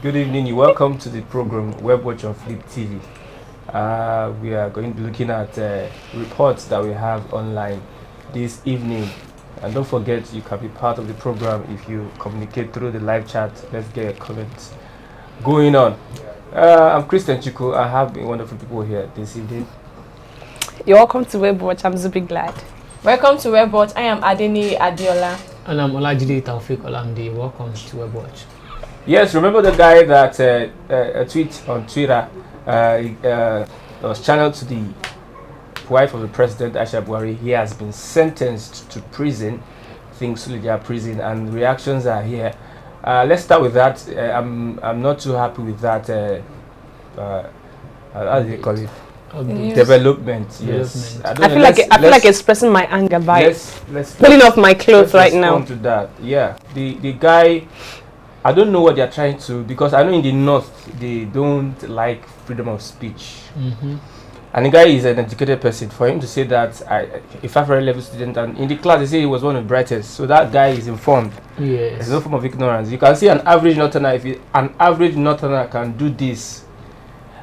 Good evening. You're welcome to the program Webwatch on Flip TV. We are going to be looking at reports that we have online this evening. And don't forget, you can be part of the program if you communicate through the live chat. Let's get a comment going on. I'm Christian Chico. I have wonderful people here this evening. You're welcome to Webwatch. I'm super glad. Welcome to Webwatch. I am Adeni Adiola. And I'm Olajide Taufik Olamide. Welcome to Webwatch. Yes, remember the guy that a tweet on Twitter was channeled to the wife of the president, Aisha Buhari. He has been sentenced to prison, I think 0UTBUR prison, and reactions are here. Let's start with that. I'm not too happy with that. How do they call it? Development. Yes. I feel like expressing my anger by let's pulling off my clothes right now. To that, yeah. The guy, I don't know what they're trying to, because I know in the north they don't like freedom of speech. And the guy is an educated person. For him to say that, a 500 level student, and in the class they say he was one of the brightest, so that guy is informed. Yes. There's no form of ignorance. You can see an average northerner, if an average northerner can do this.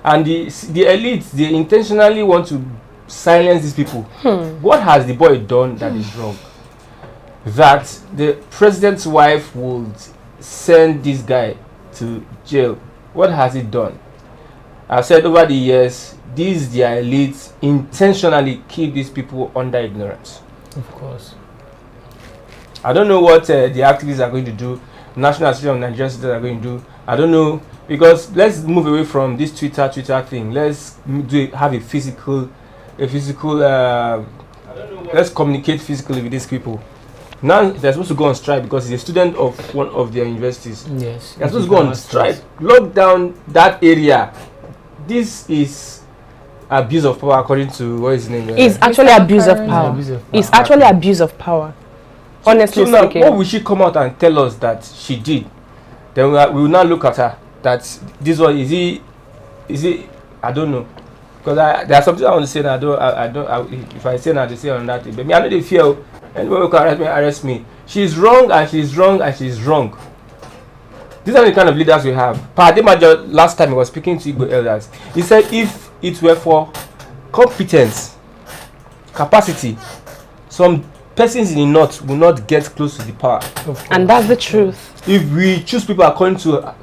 And the elites, they intentionally want to silence these people. What has the boy done that is wrong? That the president's wife would send this guy to jail. What has he done? I've said over the years, these their elites intentionally keep these people under ignorance. Of course. I don't know what the activists are going to do, National Association of Nigerian Citizens are going to do. I don't know, because let's move away from this Twitter thing. Let's have a physical. Let's communicate physically with these people. Now they're supposed to go on strike because he's a student of one of their universities. Yes. They're supposed to go on strike, lock down that area. This is abuse of power, according to what is his name? It's actually abuse of power. It's actually abuse of power. Honestly so now, speaking. what will she come out and tell us that she did? Then we will now look at her. That this one is it? I don't know, because there's something I want to say. That I don't. If I say now, they say on that. But me, I know they feel. Anyone who can arrest me. She's wrong and she's wrong and she's wrong. These are the kind of leaders we have. Pademajo last time he was speaking to Igbo elders. He said if it were for competence, capacity, some persons in the north will not get close to the power. And that's the truth. If we choose people according to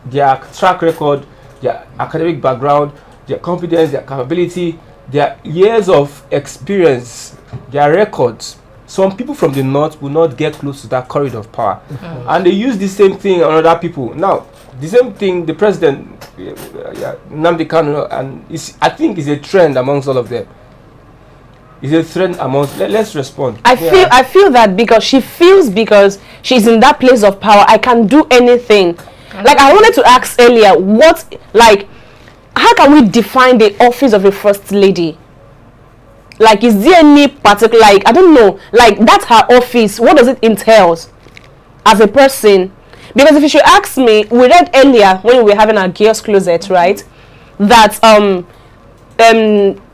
their track record, their academic background, their competence, their capability, their years of experience, their records, some people from the north will not get close to that corridor of power. And they use the same thing on other people. Now, the same thing, the president, Nnamdi Kanu, and I think is a trend amongst all of them. It's a trend amongst, let's respond. I feel that because she feels, because she's in that place of power, I can do anything. Like I wanted to ask earlier, how can we define the office of a first lady? Like, is there any particular, I don't know, that's her office. What does it entail as a person? Because if you should ask me, we read earlier when we were having our girls' closet, right, that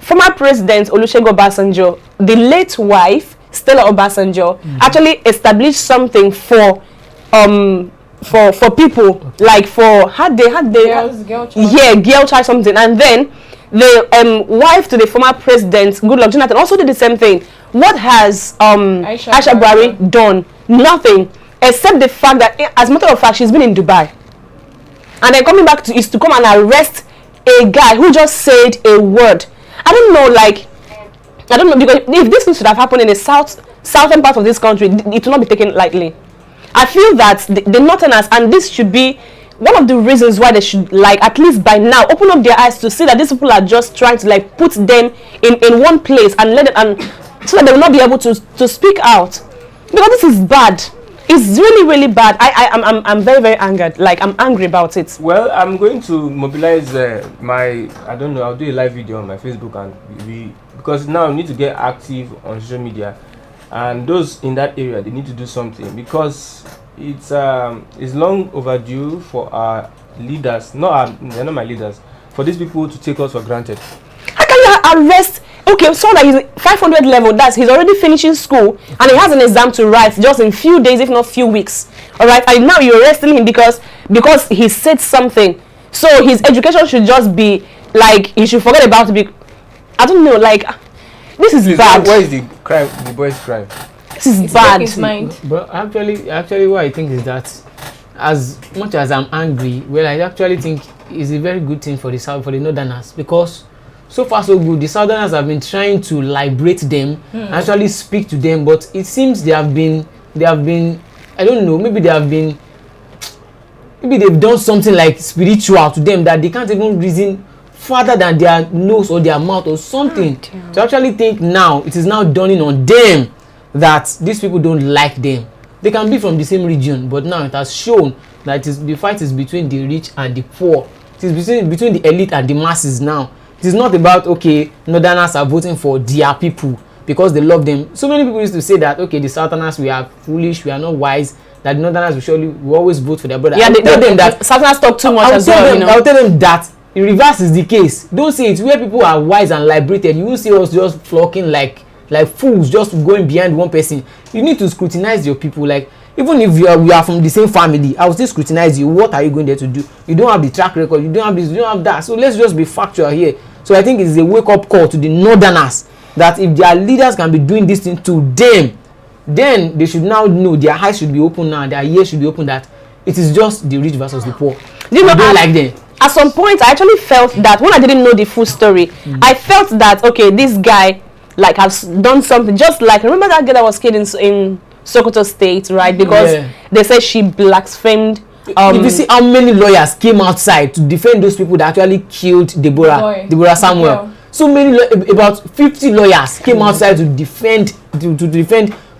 former President Olusegun Obasanjo, the late wife Stella Obasanjo, actually established something for people, like for girl child something, and then the wife to the former president Goodluck Jonathan also did the same thing. What has Aisha Buhari done? Nothing, except the fact that, as a matter of fact, she's been in Dubai, and then coming back to come and arrest a guy who just said a word. I don't know, because if this thing should have happened in the southern part of this country, it will not be taken lightly. I feel that the northerners, and this should be one of the reasons why they should, at least by now, open up their eyes to see that these people are just trying to put them in one place and let it, and so that they will not be able to speak out, because this is bad. It's really, really bad. I'm very, very angered. I'm angry about it. Well, I'm going to mobilize I don't know, I'll do a live video on my Facebook, and because now I need to get active on social media, and those in that area, they need to do something, because it's long overdue for our leaders. They're not my leaders. For these people to take us for granted. How can you arrest okay, so that he's 500 level, that's he's already finishing school and he has an exam to write just in few days, if not few weeks. All right, and now you're arresting him because because he said something. So his education should just be like, he should forget about it. I don't know, like, this is bad. Where is the crime? The boy's crime. This is bad. His mind. But actually, what I think is that, as much as I'm angry, well, I actually think it's a very good thing for the Northerners, because so far so good. The Southerners have been trying to liberate them, actually speak to them, but it seems they have been, I don't know, maybe they've done something like spiritual to them that they can't even reason further than their nose or their mouth or something. To actually think now, it is now dawning on them that these people don't like them. They can be from the same region, but now it has shown that the fight is between the rich and the poor. It is between the elite and the masses now. It is not about, okay, Northerners are voting for their people because they love them. So many people used to say that, okay, the Southerners, we are foolish, we are not wise, that the Northerners will always vote for their brother. Yeah, they tell them that Southerners talk too much as well, you know. I'll tell them that the reverse is the case. Don't say it. Where people are wise and liberated, you will see us just flocking like fools, just going behind one person. You need to scrutinize your people. Like, even if we are from the same family, I will still scrutinize you. What are you going there to do? You don't have the track record, you don't have this, you don't have that. So let's just be factual here. So I think it's a wake-up call to the Northerners that if their leaders can be doing this thing to them, then they should now know, their eyes should be open now, their ears should be open, that it is just the rich versus the poor. You know, don't like them. At some point, I actually felt that when I didn't know the full story, I felt that, okay, this guy like has done something, just like, remember that girl that was killed in Sokoto State, right? Because they said she blasphemed. If you see how many lawyers came outside to defend those people that actually killed Deborah Samuel, so many, about 50 lawyers came outside to defend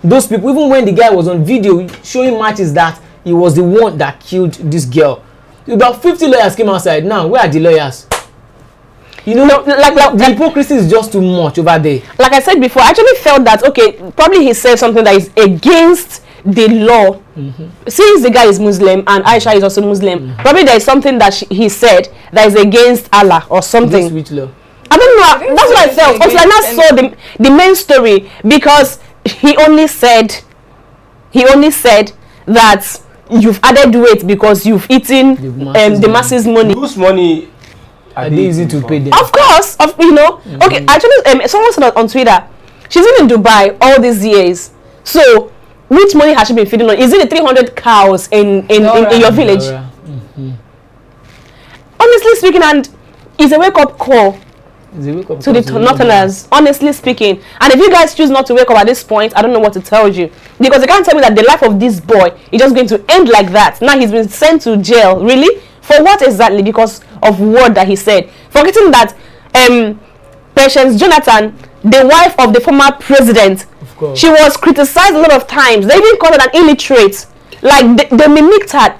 those people, even when the guy was on video showing matches that he was the one that killed this girl. About 50 lawyers came outside. Now, where are the lawyers? You know, the hypocrisy is just too much over there. Like I said before, I actually felt that, okay, probably he said something that is against the law. Since the guy is Muslim and Aisha is also Muslim, probably there is something that he said that is against Allah or something. Which law? I don't know. That's what I felt. Also, I now saw the main story, because he only said that you've added weight because you've eaten the masses' money. Whose money are they easy to pay them? Of course, you know. Okay, actually, someone said on Twitter, she's been in Dubai all these years. So, which money has she been feeding on? Is it the 300 cows in your village? Honestly speaking, and it's a wake-up call to the Northerners, honestly speaking. And if you guys choose not to wake up at this point, I don't know what to tell you, because you can't tell me that the life of this boy is just going to end like that. Now he's been sent to jail. Really? For what exactly? Because of word that he said. Forgetting that Patience Jonathan, the wife of the former president, she was criticized a lot of times. They even called her an illiterate. Like they mimicked her.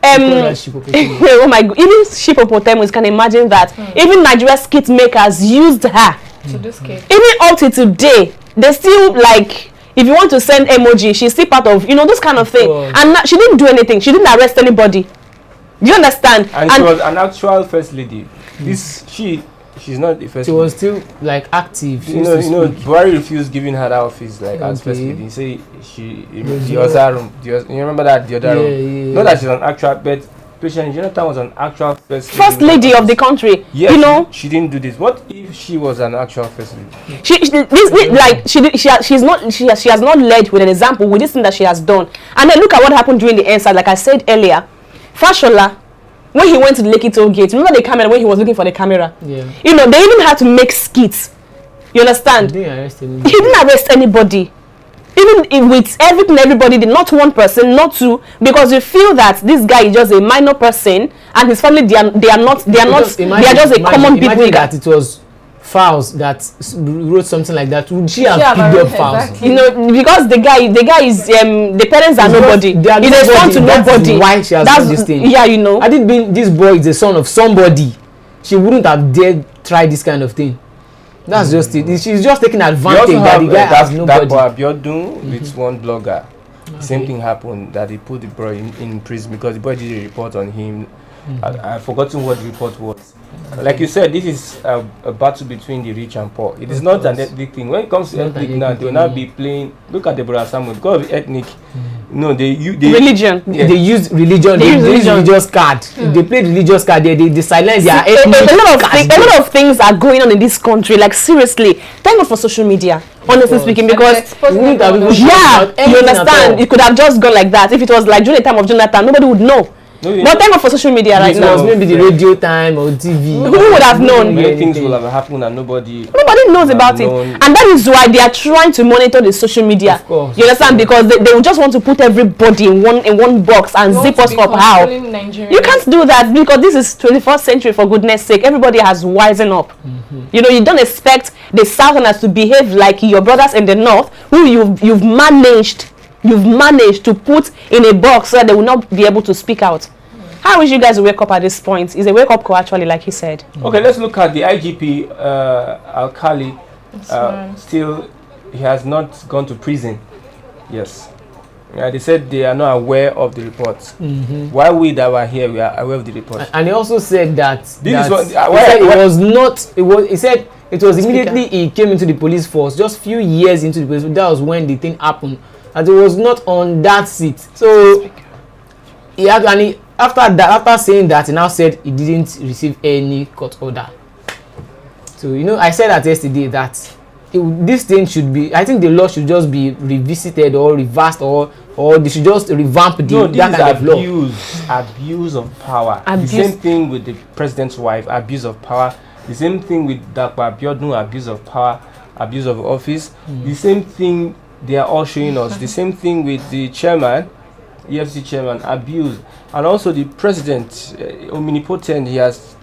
Oh my God! Even Shippopotamus can imagine that. Even Nigerian skit makers used her to do skit. Even up to today, they still, like, if you want to send emoji, she's still part of, you know, those kind of thing. And she didn't do anything. She didn't arrest anybody. Do you understand? And she was an actual first lady. She's not the first. She was still like active. You know, Buhari refused giving her that office like as first lady. He say the other room. You remember that the other room? Not that she's an actual, but Patience Jonathan was an actual first lady of the country. Yes, you know, she didn't do this. What if she was an actual first lady? She has not led with an example with this thing that she has done. And then look at what happened during the NSAS. Like I said earlier, Fashola, when he went to the Lekki toll gate, remember the camera when he was looking for the camera? Yeah. You know, they even had to make skits. You understand? He didn't arrest anybody. Even with everything, everybody did, not one person, not two, because you feel that this guy is just a minor person and his family they are just a common people. Imagine that it was Fowls that wrote something like that. Would she have picked up Fowls? Exactly. You know, because the guy is the parents are nobody. He's a son to nobody. Why she has done this thing? Yeah, you know. Had it been this boy is the son of somebody, she wouldn't have dared try this kind of thing. That's just it. She's just taking advantage that the guy has nobody. Abiodun with one blogger. Same thing happened, that he put the boy in prison because the boy did a report on him. I've forgotten what the report was. Like you said, this is a battle between the rich and poor. It is not an ethnic thing. When it comes to ethnic now, they will now be playing. Look at Deborah Samuel. Because of ethnic, No, religion. Yeah. They use religion. They use religious card. They play religious card. They silence their a lot of things are going on in this country. Like seriously, thank God for social media. Honestly speaking, because you understand, it could have just gone like that. If it was like during the time of Jonathan, nobody would know. But thank God for social media right now. Maybe the radio time or TV. Who would have known? Many things will have happened and nobody knows about it. And that is why they are trying to monitor the social media. Of course. You understand? Because they will just want to put everybody in one box and zip us up. How? You can't do that because this is 21st century, for goodness sake. Everybody has wisen up. You know, you don't expect the Southerners to behave like your brothers in the North, who you've managed to put in a box so that they will not be able to speak out. How wish you guys wake up at this point? It's a wake up call, actually, like he said. Okay, let's look at the IGP Alkali. Still, he has not gone to prison. Yes. They said they are not aware of the reports. Why we that were here, we are aware of the reports. And he also said that he said it was immediately he came into the police force, just few years into the police. That was when the thing happened, and it was not on that seat. So after saying that, he now said he didn't receive any court order. So I said that yesterday that this thing should be, I think the law should just be revisited or reversed, or they should just revamp that kind of law. Abuse of power. The same thing with the president's wife, abuse of power. The same thing with Dr. Abiodun, abuse of power, abuse of office. The same thing they are all showing us. The same thing with the chairman, EFC chairman, abuse. And also the president, omnipotent, he has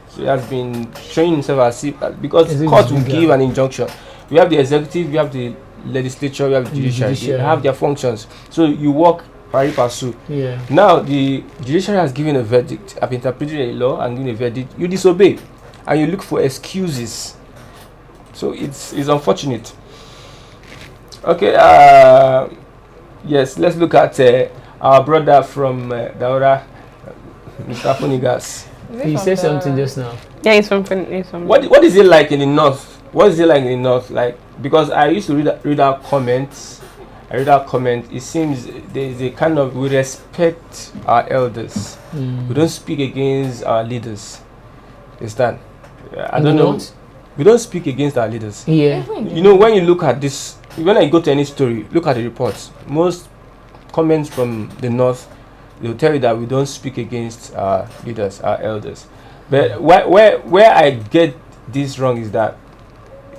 been showing himself as if, because the court will give an injunction. We have the executive, we have the legislature, we have the judiciary. They have their functions. So you work pari passu. Yeah. Now the judiciary has given a verdict. I've interpreted a law and given a verdict. You disobey, and you look for excuses. So it's unfortunate. Okay. Yes. Let's look at our brother from Daura, Mr. Funigas. He said something just now. Yeah, he's from. What is it like in the north? What is it like in the north? Like, because I used to read our comments. It seems there is a kind of, we respect our elders. We don't speak against our leaders. Understand? I don't know. We don't speak against our leaders. Yeah. When you look at this, when I go to any story, look at the reports. Most comments from the north, they'll tell you that we don't speak against our leaders, our elders. But where I get this wrong is that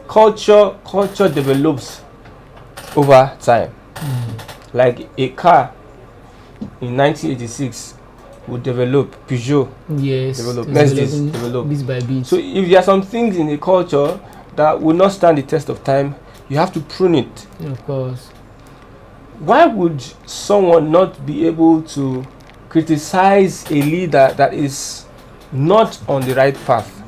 culture develops over time. Like a car in 1986 would develop, Peugeot develop, Mercedes develop. Bit by bit. So if there are some things in the culture that will not stand the test of time, you have to prune it. Of course. Why would someone not be able to criticize a leader that is not on the right path?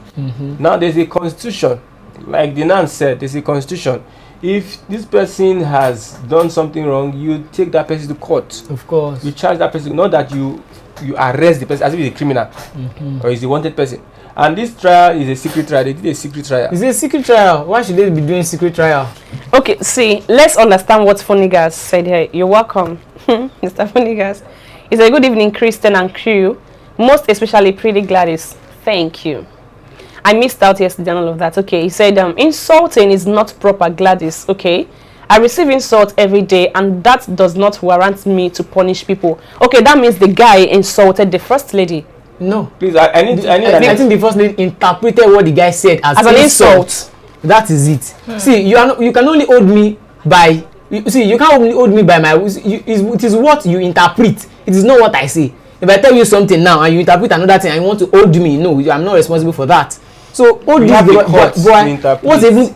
Now there's a constitution, like the Nan said, there's a constitution. If this person has done something wrong, you take that person to court. Of course. You charge that person, not that you arrest the person as if he's a criminal or he's a wanted person. And this trial is a secret trial. They did a secret trial. Is it a secret trial? Why should they be doing secret trial? Okay, see, let's understand what Funigas said here. You're welcome, Mr. Funigas. He said, good evening, Christian and crew. Most especially Pretty Gladys. Thank you. I missed out yesterday and all of that. Okay, he said, insulting is not proper, Gladys. Okay, I receive insult every day and that does not warrant me to punish people. Okay, that means the guy insulted the first lady. No, please. I think the first lady interpreted what the guy said as an insult. That is it. See, you can only hold me by. You can't only hold me by my. It is what you interpret. It is not what I say. If I tell you something now and you interpret another thing and you want to hold me, no, I'm not responsible for that. So hold this. What's even?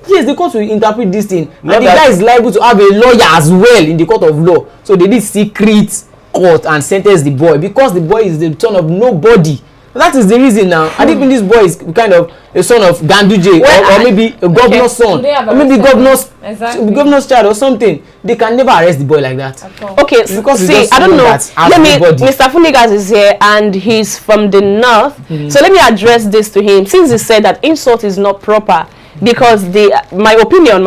Yes, the court will interpret this thing, and the guy is liable to have a lawyer as well in the court of law. So they did secret court and sentence the boy because the boy is the son of nobody. That is the reason now. I think this boy is kind of a son of Ganduje or maybe a governor's son or maybe governor's child or something. They can never arrest the boy like that. Okay, because see, I don't know. Mr. Funigas is here and he's from the north. So let me address this to him. Since he said that insult is not proper, because my opinion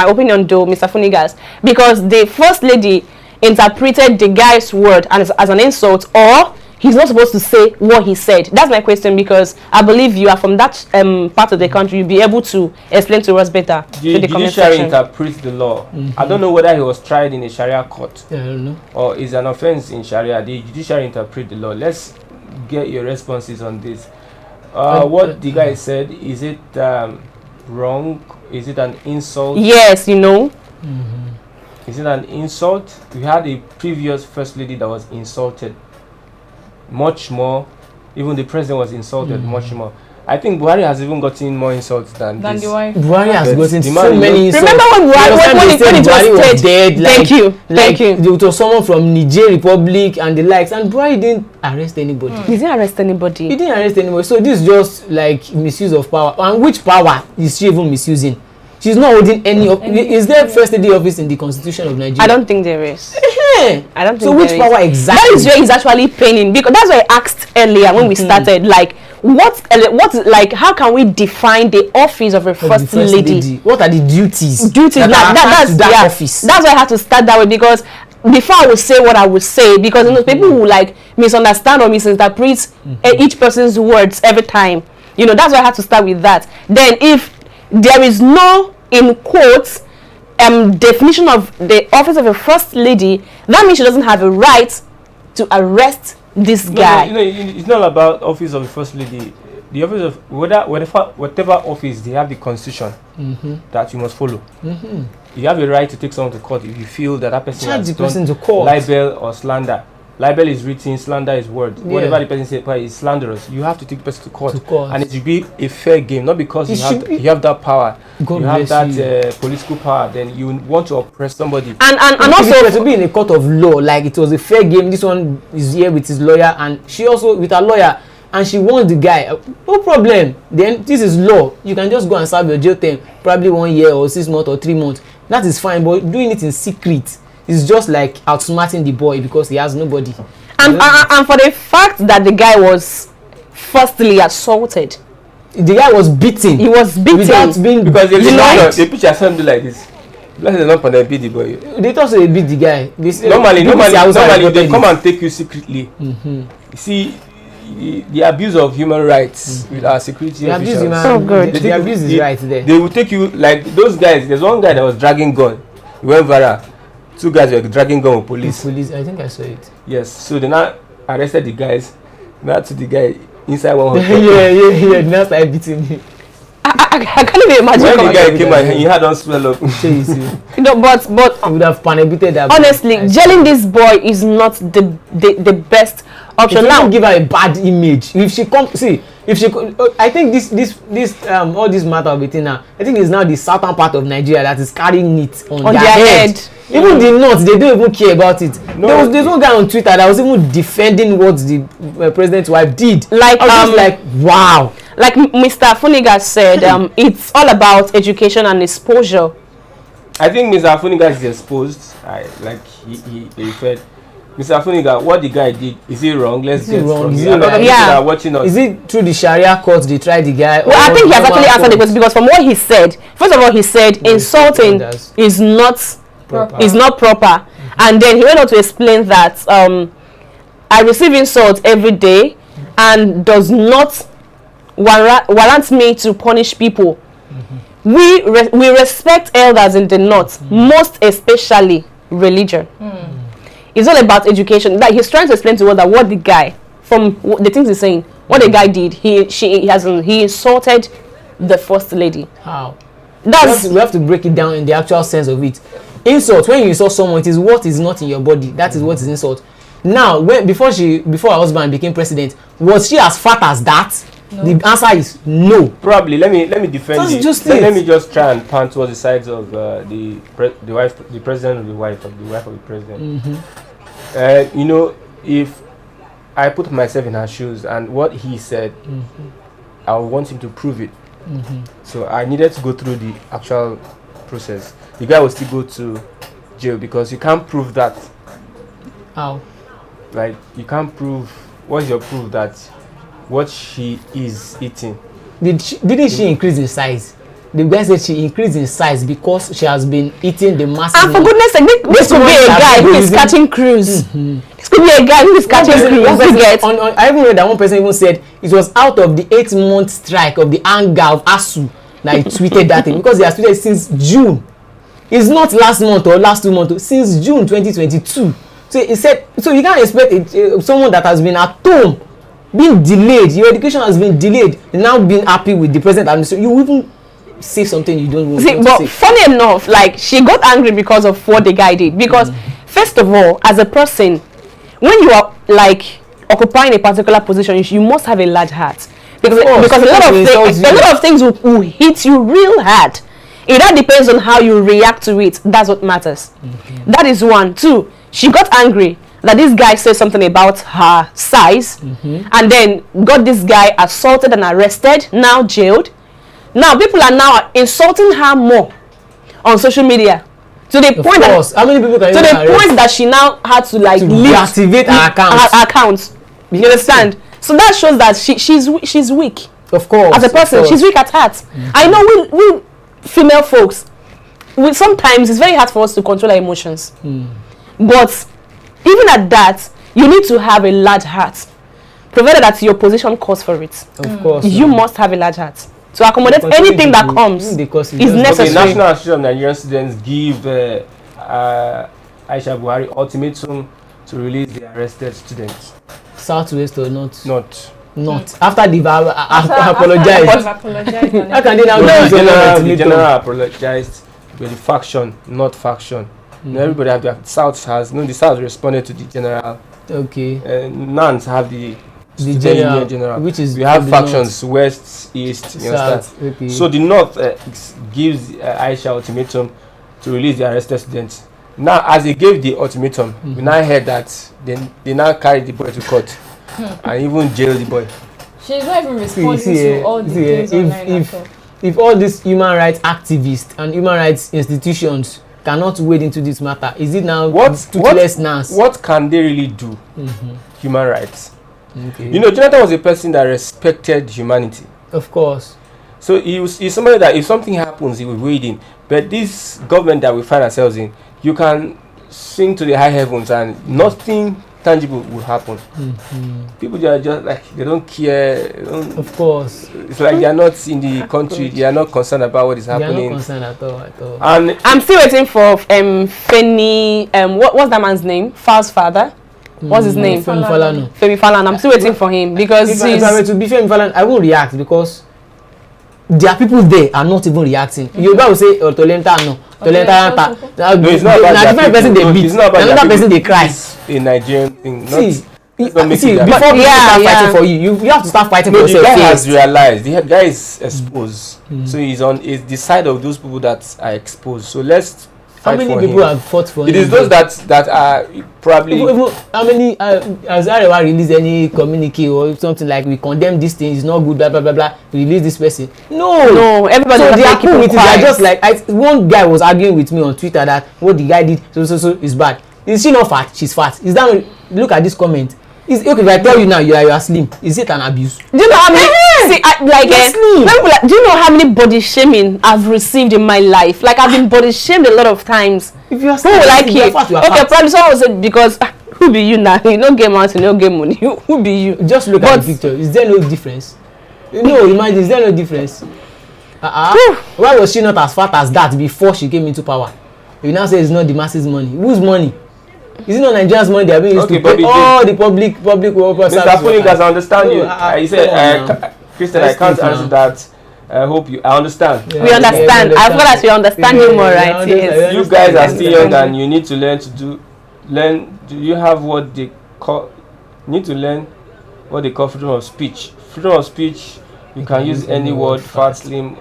though, Mr. Funigas, because the first lady interpreted the guy's word as an insult, or he's not supposed to say what he said. That's my question, because I believe you are from that part of the country. You'll be able to explain to us better. The judiciary interprets the law. I don't know whether he was tried in a Sharia court. I don't know. Or is an offense in Sharia. The judiciary interprets the law. Let's get your responses on this. What the guy said, is it wrong? Is it an insult? Yes, you know. Is it an insult? We had a previous first lady that was insulted much more. Even the president was insulted much more. I think Buhari has even gotten more insults than this. the wife. Buhari has gotten so many insults. Remember when Buhari was dead? Like, Thank you. It was someone from Niger Republic and the likes, and Buhari didn't arrest anybody. He didn't arrest anybody. He didn't arrest anybody. So this is just like misuse of power. And which power is she even misusing? She's not holding any. Is there first lady office in the Constitution of Nigeria? I don't think there is. I don't think so. Which power exactly? That is where he's actually paining, because that's why I asked earlier when we started, like, what, like, how can we define the office of a first lady? What are the duties? That's office. That's why I had to start that way, because before I would say what I would say, because people will like misunderstand or misinterpret each person's words every time. That's why I had to start with that. Then if there is no, in quotes, definition of the office of a first lady, that means she doesn't have a right to arrest this guy. No, it's not about office of the first lady. The office of whatever office, they have the constitution that you must follow. You have a right to take someone to court if you feel that person has done libel or slander. Libel is written, slander is word. Whatever the person says is slanderous. You have to take the person to court. And it should be a fair game, not because you have that power. You have that political power, then you want to oppress somebody. And also to be in a court of law, like it was a fair game. This one is here with his lawyer, and she also with her lawyer, and she wants the guy. No problem. Then this is law. You can just go and serve your jail term, probably 1 year or 6 months or 3 months. That is fine, but doing it in secret, it's just like outsmarting the boy because he has nobody. And for the fact that the guy was firstly assaulted, the guy was beaten. He was beaten without being, because the picture sounded like this. Let's not put beat the boy. They thought they beat the guy. Normally they come and take you secretly. You see the abuse of human rights with our security officials. So good. The abuse is right there. They will take you like those guys. There's one guy that was dragging gun. He went viral. 2 guys were dragging gun with police. I think I saw it. Yes. So they now arrested the guys. Now to the guy inside one hotel. yeah. Now started beating him. I can't even imagine. When the guy came and he had on swell up. But I would have panicked that. Honestly, jailing this boy is not the best option. Now give her a bad image. If she come, I think this all this matter of between now, I think it's now the southern part of Nigeria that is carrying it on their head. Even the north, they don't even care about it. There's one guy on Twitter that was even defending what the president's wife did. Like wow. Like Mr. Funiga said, it's all about education and exposure. I think Mr. Funiga is exposed. He referred. Mr. Funiga, what the guy did, is it wrong? Let's get from here. Yeah. Watching us. Is it through the Sharia court they tried the guy? Well, I think he has actually answered the question, because from what he said, first of all, he said insulting is not proper. And then he went on to explain that I receive insults every day and does not warrant me to punish people. We respect elders in the north, most especially religion. It's all about education. That he's trying to explain to us that what the guy, from the things he's saying, what the guy did, he insulted the first lady. How? We have to break it down in the actual sense of it. Insult, when you insult someone, it is what is not in your body. That is what is insult. Now, before her husband became president, was she as fat as that? No. The answer is no. Probably. Let me defend it. Let me just try and pan towards the sides of the president of the wife of the president. If I put myself in her shoes and what he said, I would want him to prove it. So I needed to go through the actual process. The guy will still go to jail because you can't prove that. How? Like, you can't prove. What's your proof that what she is eating? Didn't she increase in size? the guy said she increased in size because she has been eating the massive. And for goodness sake, this could be a guy who is catching cruise. This could be a guy who is catching cruise. I even read that one person even said it was out of the 8-month strike of the anger of ASU that he tweeted that thing, because he has tweeted since June. It's not last month or last 2 months, since June 2022. So he said, so you can't expect someone that has been at home, being delayed, your education has been delayed, now being happy with the present administration. You even say something you don't want to say. But funny enough, like, she got angry because of what the guy did. Because first of all, as a person, when you are like occupying a particular position, you must have a large heart. Because a lot of things will hit you real hard. It all depends on how you react to it. That's what matters. That is one. Two, she got angry that this guy said something about her size, and then got this guy assaulted and arrested, now jailed. Now people are now insulting her more on social media, to the point that how many people can you arrest? Point that she now had to like deactivate her account. You understand? So that shows that she's weak. Of course, as a person, she's weak at heart. I know we female folks, sometimes it's very hard for us to control our emotions. But even at that, you need to have a large heart, provided that your position calls for it. Of course, you must have a large heart to accommodate anything that comes. Is necessary. Okay, National Association of Nigerian Students give Aisha Buhari ultimatum to release the arrested students. Southwest or not? Not. After the apologized. How can they now the general apologized with the faction, not faction. Everybody have their South has the South responded to the general. Okay. None have the general, which is we have factions North, West, East, you South. understand? Okay. So the North gives Aisha ultimatum to release the arrested students. Now, as they gave the ultimatum, we now heard that they now carried the boy to court and even jailed the boy. She's not even responding to all the things online. If all these human rights activists and human rights institutions cannot wade into this matter, is it now toothlessness? What can they really do? Human rights. Okay. You know, Jonathan was a person that respected humanity. Of course. So he's somebody that if something happens, he will wade in. But this government that we find ourselves in, you can sing to the high heavens and nothing tangible will happen. People are just like, they don't care. Of course. It's like they are not in the country. They are not concerned about what is happening. They are not concerned at all. And I'm still waiting for Femi. What's that man's name? Fal's father. What's his name? Femi Falana. I'm still waiting for him because if I were to be Femi Falana, I won't react because there are people there are not even reacting. Yoruba will say Tolenta no. Tolenta no, it's not about different person they beat. Another person they cry. A Nigerian thing. See, before people start fighting for you have to start fighting for yourself. The guy has realized. The guy is exposed. So he's on the side of those people that are exposed. So let's. How many people have fought for him? It is those that are probably. How many has Arewa released any communique or something like we condemn this thing? It's not good. Blah blah blah blah. Release this person. No. Everybody. So they are cool with it. They are just like one guy was arguing with me on Twitter that what the guy did so is bad. Is she not fat? She's fat. Is that look at this comment? Is okay if I tell you now you are slim? Is it an abuse? Do you know how many? Do you know how many body shaming I've received in my life? Like I've been body shamed a lot of times. If you are who will like it? Okay, probably someone will say because who be you now? You no get out, you no get money. Who be you? Just look at the picture. Is there no difference? No, imagine. Is there no difference? Why was she not as fat as that before she came into power? You now say it's not the masses' money. Whose money? Is it not Nigeria's money they are being used to pay all the public workers? Mr. Phoenix, I understand you. You said, Christian, I can't answer that. I hope you. I understand. We understand. I forgot that we understand you more, right? Yes. You guys are still young and you need to learn to learn. Do you have what they call? Need to learn what they call freedom of speech. Freedom of speech. You can use any word. Fat, slim.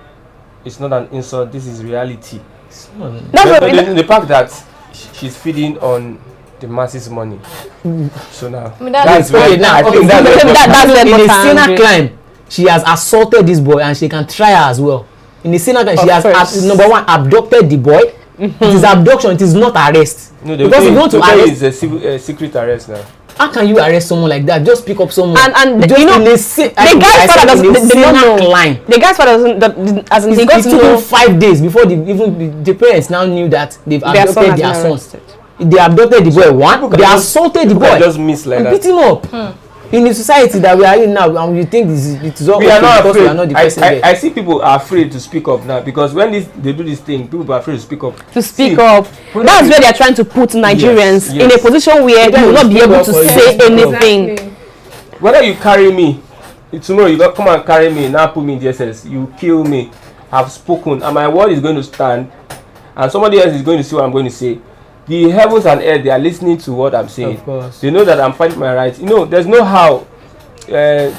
It's not an insult. This is reality. The fact that she's feeding on the masses' money. So now that's where I think that's in a sinner climb. She has assaulted this boy and she can try her as well. In a sinner climb, she has number one abducted the boy. It is abduction. It is not arrest. No, because you want to arrest is a secret arrest now. How can you arrest someone like that? Just pick up someone. And just you know, the guy's father doesn't. They don't know. The guy's father doesn't. As in, he got to know 5 days before the parents now knew that they've abducted their son. They abducted the boy. They assaulted the boy. Just miss like that. Beat him up. In the society that we are in now, and you think it is all we are not because afraid. we are not the person I see people are afraid to speak up now because when they do this thing, people are afraid to speak up. That's where they are trying to put Nigerians in a position where you will not be able to say anything. Exactly. Whether you carry me tomorrow, you come and carry me now, put me in DSS, you kill me. I've spoken, and my word is going to stand, and somebody else is going to see what I'm going to say. The heavens and earth, they are listening to what I'm saying. Of course. They know that I'm fighting my rights. You know, there's no how the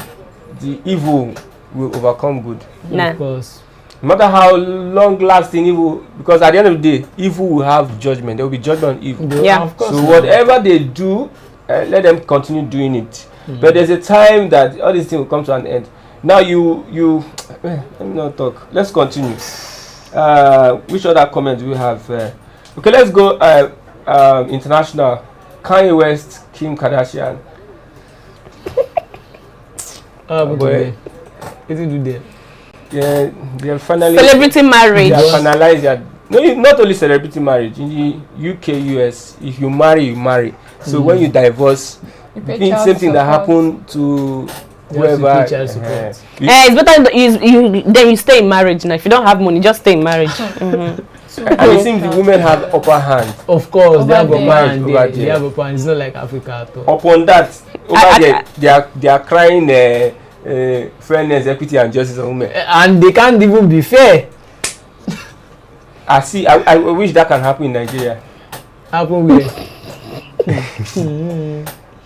evil will overcome good. Nah. Of course. No matter how long-lasting evil, because at the end of the day, evil will have judgment. There will be judgment on evil. Yeah. Of course. So whatever they do, let them continue doing it. But there's a time that all these things will come to an end. Now let me not talk. Let's continue. Which other comments do we have? Okay, let's go international. Kanye West, Kim Kardashian. Boy. What did you do there? Yeah, they are finally Celebrity marriage. They have finalized their not only celebrity marriage in the UK, US. If you marry. So when you divorce, the same thing that happened to whoever. It's better then you stay in marriage now. If you don't have money, just stay in marriage. And it seems the women have upper hand. Of course, they have there. upper hand. They have upper hand. It's not like Africa at all. Upon that, they are crying fairness, equity, and justice of women. And they can't even be fair. I wish that can happen in Nigeria. Happen where?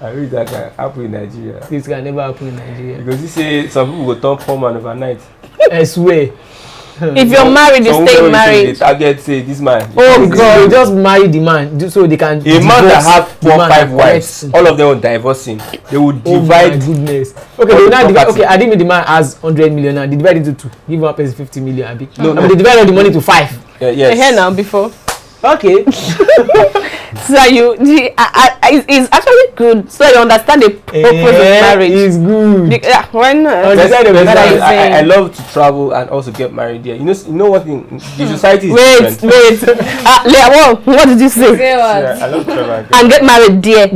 I wish that can happen in Nigeria. This can never happen in Nigeria. Because you say some people will turn poor man overnight. I swear. If you're married, you stay married. They target say this man. Oh God! They just marry the man so they can. A man that have 4 or 5 wives, all of them will divorce him. They will divide. Oh my goodness. Okay, they will not divide. Okay, I think the man has 100 million now. They divide it into 2. Give one person 50 million. I mean, no. They divide all the money to 5. Yes. Here now before. Okay. So it's actually good. So you understand the purpose of marriage. It's good. Why not? I love to travel and also get married there. You know what thing? The society is different. Wait. What did you say? I love travel. And get married there.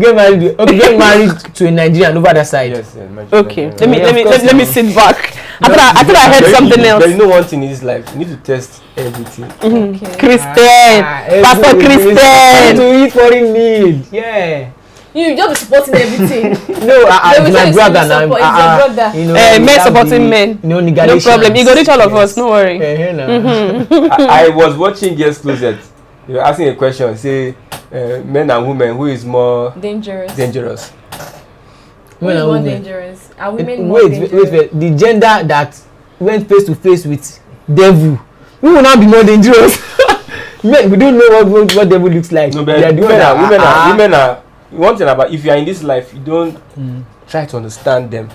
Okay, get married to a Nigerian over that side. Yes. Okay. Let me sit back. I thought I heard something else. There is no one thing in this life. You need to test everything. Okay. Christian. Pastor Christian. To eat foreign meal. Yeah. You just be supporting everything. No, my brother now. Men supporting men. No problem. You go reach all of us. No worry. I was watching Guest Closet. You were asking a question. Say, men and women, who is more dangerous? Who is more dangerous? Are women more dangerous? Wait. The gender that went face to face with devil, who will now be more dangerous? Men, we don't know what devil looks like. No, but women are. One thing about if you are in this life, you don't try to understand them.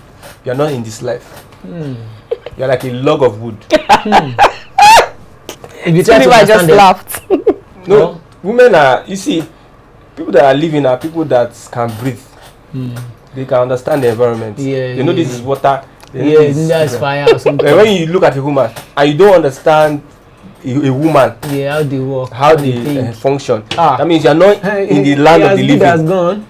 You are not in this life. You are like a log of wood. If you try to understand just them, laughed. No, women are. You see, people that are living are people that can breathe. They can understand the environment. They know this is water. That's fire or something. When you look at a woman and you don't understand a woman, how they work, how they function, that means you are not in the land of the living. Has gone.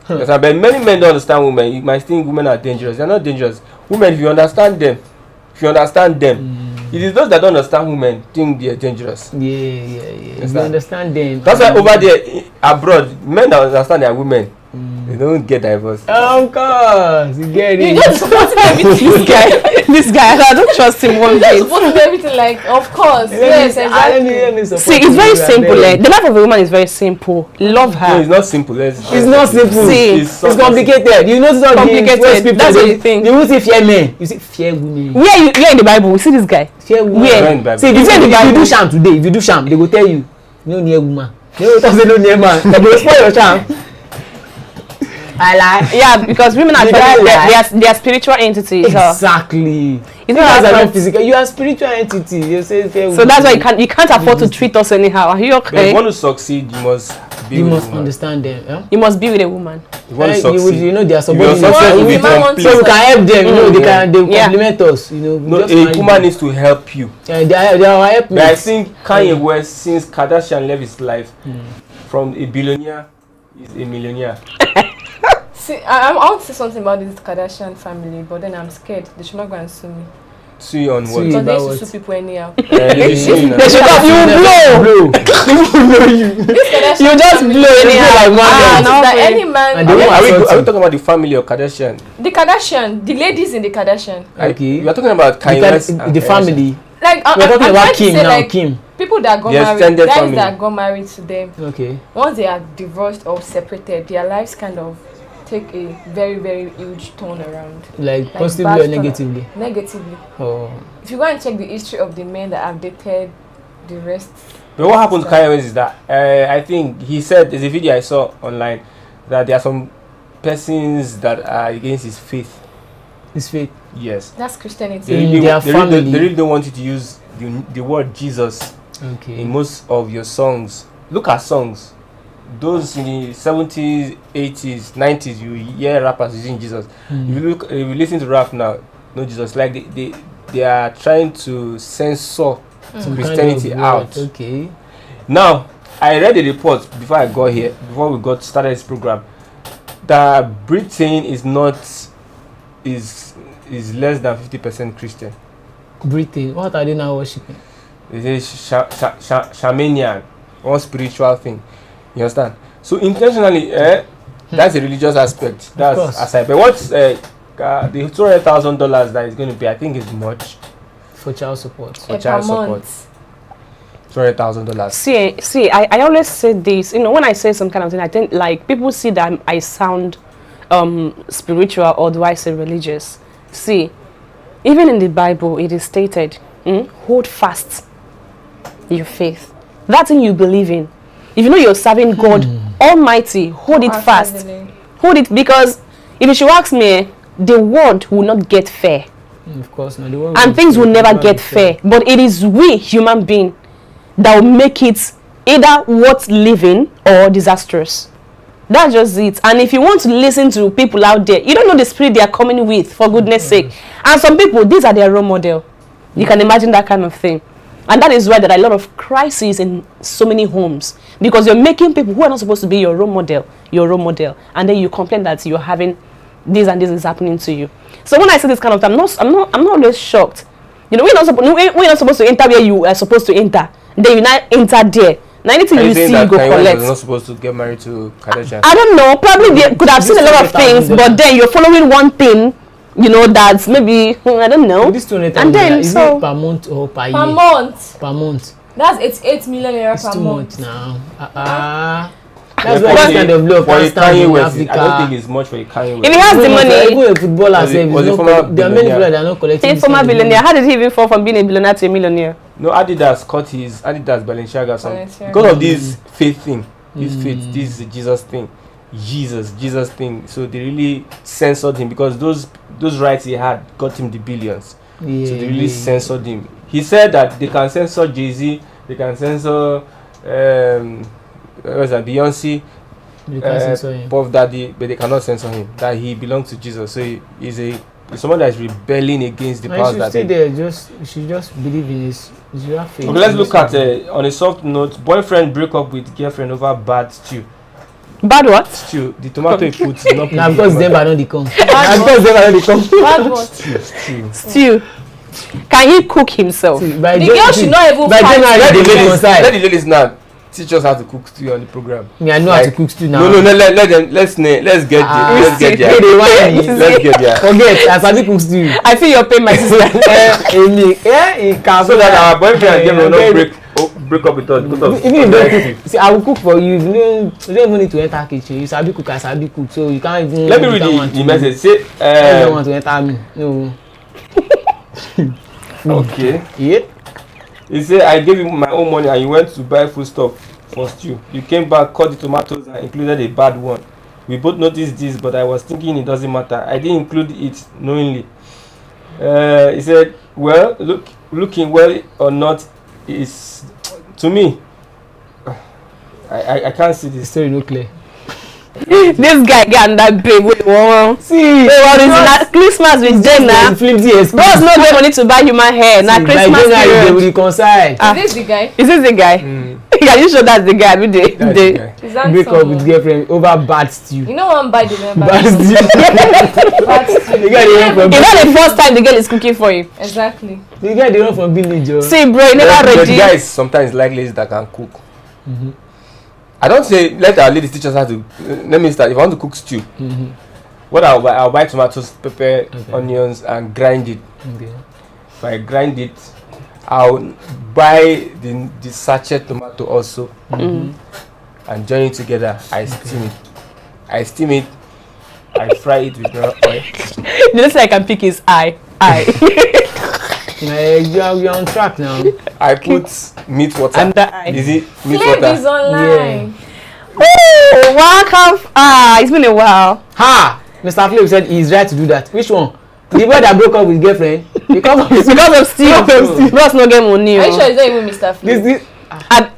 Yes, but many men don't understand women. You might think women are dangerous. They are not dangerous. Women, if you understand them, it is those that don't understand women think they are dangerous. If you understand them. That's why over there abroad, men that understand their women, they don't get divorced. Of course, you get it. You just supporting everything. This guy, I don't trust him one bit. Supporting everything, like, of course. Yes, exactly. See, it's very simple. The life of a woman is very simple. Love her. No, it's not simple. It's not simple. See, it's complicated. You know, it's not complicated. That's what you think. You won't say fear men. You say fear women. Where in the Bible? We see this guy. Fear women. Where? See, if you do sham today, if you do sham, they will tell you, no near woman. They will say no near man. They will spoil your sham. I lie. Yeah, because women are they are spiritual entities. Exactly. It's not physical. You are spiritual entity. You say so that's why you can't afford to treat us anyhow. Are you okay? But if you want to succeed, you must be You with must a woman. understand them. Yeah? You must be with a woman. You want to You succeed. know they are If your supporting success will be the man wants complete. so we can help them. You know they Yeah. compliment us. You know, we No, just a marry woman them. needs to help you. They are our help. But I think Kanye West, since Kardashian left his life, from a billionaire, is a millionaire. See, I want to say something about this Kardashian family, but then I'm scared. They should not go and sue me. Sue you on Sue what? you. Because they about used to what? sue people anyhow. They sue you now. They should have you blow. People know you. This Kardashian You just family- blow anyhow. like one Ah, guy. no, that any man. And Are they we, won't are we assault you. talking about the family of Kardashian? The Kardashian, the ladies in the Kardashian. Okay. We are talking about Kanye West and The Kardashian. family. Like We're talking I'm about trying to Kim say, now. like, Kim. people that got The married, extended guys family. that got married to them, Okay. once they are divorced or separated, their lives kind of take a very, very huge turn around. Like Like positively bad or turn- negatively. Negatively. Oh. If you go and check the history of the men that have dated the rest, But what happened to Kanye West is that I think he said, there's a video I saw online, that there are some persons that are against his faith. His faith. Yes. that's Christianity. In their they family. really don't want you to use the word Jesus Okay. in most of your songs. Look at songs. Those in the 70s, 80s, 90s, you hear rappers using Jesus. If you listen to rap now, no Jesus. Like they are trying to censor Some Christianity kind of out. word. Okay. Now, I read a report before I got here, before we got started this program, that Britain is not is less than 50% Christian. Britain. What are they now worshiping? It is shamanian, one spiritual thing. You understand? So intentionally, that's a religious aspect. That's course. aside. But what's the $200,000 that is going to be? I think is much For child support. for child support. $200,000. See, I always say this, when I say some kind of thing, I think like people see that I sound spiritual, or do I say religious? See, even in the Bible it is stated, hold fast your faith, that thing you believe in. If you know you're serving God Almighty, hold it fast. Hold it, because if you should ask me, the world will not get fair. Of course, no. The world And things will never get fair. But it is we, human beings, that will make it either worth living or disastrous. That's just it. And if you want to listen to people out there, you don't know the spirit they are coming with, for goodness sake. And some people, these are their role model. You can imagine that kind of thing. And that is why there are a lot of crises in so many homes. Because you're making people who are not supposed to be your role model, and then you complain that you're having this and this is happening to you. So when I say this kind of thing, I'm not always shocked. We're not supposed to enter where you are supposed to enter. Then you not enter there. Now anything you see, you go collect. You're not supposed to get married to Kardashian. I don't know. Probably they could have seen a lot of things, but then you're following one thing. That's maybe I don't know. This 200,000 And then is so it per month or per year? Per month. Per month. That's 88 million naira It's per too month. much now. Yeah, That's why this kind of law for a can't stand Kanye in West, I don't Africa. think it's much for a Kanye West. if he has the money, Even a footballer Was he- sef, was is he not former there are many billionaire? people that are not collecting he's this former kind of money. billionaire. How did he even fall from being a billionaire to a millionaire? No, Adidas cut his Adidas Balenciaga some Balenciaga. because of this faith thing. This faith, this Jesus thing, Jesus thing. So they really censored him because those rights he had got him the billions. Yeah, So they really yeah. censored him. He said that they can censor Jay-Z, they can censor Beyonce, You can't censor him. Puff Daddy, but they cannot censor him. That he belongs to Jesus. So he's someone that is rebelling against the And powers you that should stay they. there. You should just believe in his real faith. Okay, let's look at on a soft note. Boyfriend break up with girlfriend over bad stew. Bad what? Stew. The tomato he put is not. Now because them are not the come. Bad Now because them are not the come. Bad what? Stew. Stew. Can he cook himself? By The girl should not even by fight. January Let they the will ladies. reconcile. Let the ladies now teach us how to cook stew on the program. Me, I know how to Like, cook stew now. No, let them. Let's get there. Let's get Hey, there. they want me. Let's get there. Forget, I sabi cook stew. I feel your pain, my sister. Emi, he can. So that our boyfriend and girlfriend will not break up with us because of. Even if you don't cook, see, I will cook for you. You don't even need to enter kitchen. You sabi cook, I sabi cook, so you can't even. Let me read the message. Say. I don't want to enter me. No. Okay. Yeah. He said, I gave you my own money and you went to buy food stuff for stew. You came back, cut the tomatoes and included a bad one. We both noticed this, but I was thinking it doesn't matter. I didn't include it knowingly. He said, well, looking well or not is, to me, I can't see The this. story no clear. This guy get that babe with one. See, Christmas with Jenna. Bros no get money to buy human hair. Now Christmas they will period. reconcile. Is this the guy? Is this the guy? Are you sure that's the guy? That's the guy. Is that Break up someone? with girlfriend over bad stew. You know one by the member. Bad stew. Bad stew. The guy dey run from It's not the first time the girl is cooking for you. Exactly. the guy dey run from village. Oh. See, bro, you never But ready. guys sometimes like ladies that can cook. I don't say let our ladies teach us how to. Let me start. If I want to cook stew, what I'll buy tomatoes, pepper, onions, and grind it. Okay. If I grind it, I'll buy the sachet tomato also and join it together. I steam it. I fry it with oil. The next thing I can pick is I. You are on track now. I put meat water. And the eye. Is it meat Flame is water? online. Oh, welcome. It's been a while. Ha! Mr. Flip said he's right to do that. Which one? The boy that broke up with girlfriend because of Because of Steve. Bros no get money. Are you sure it's not even Mr. Flame?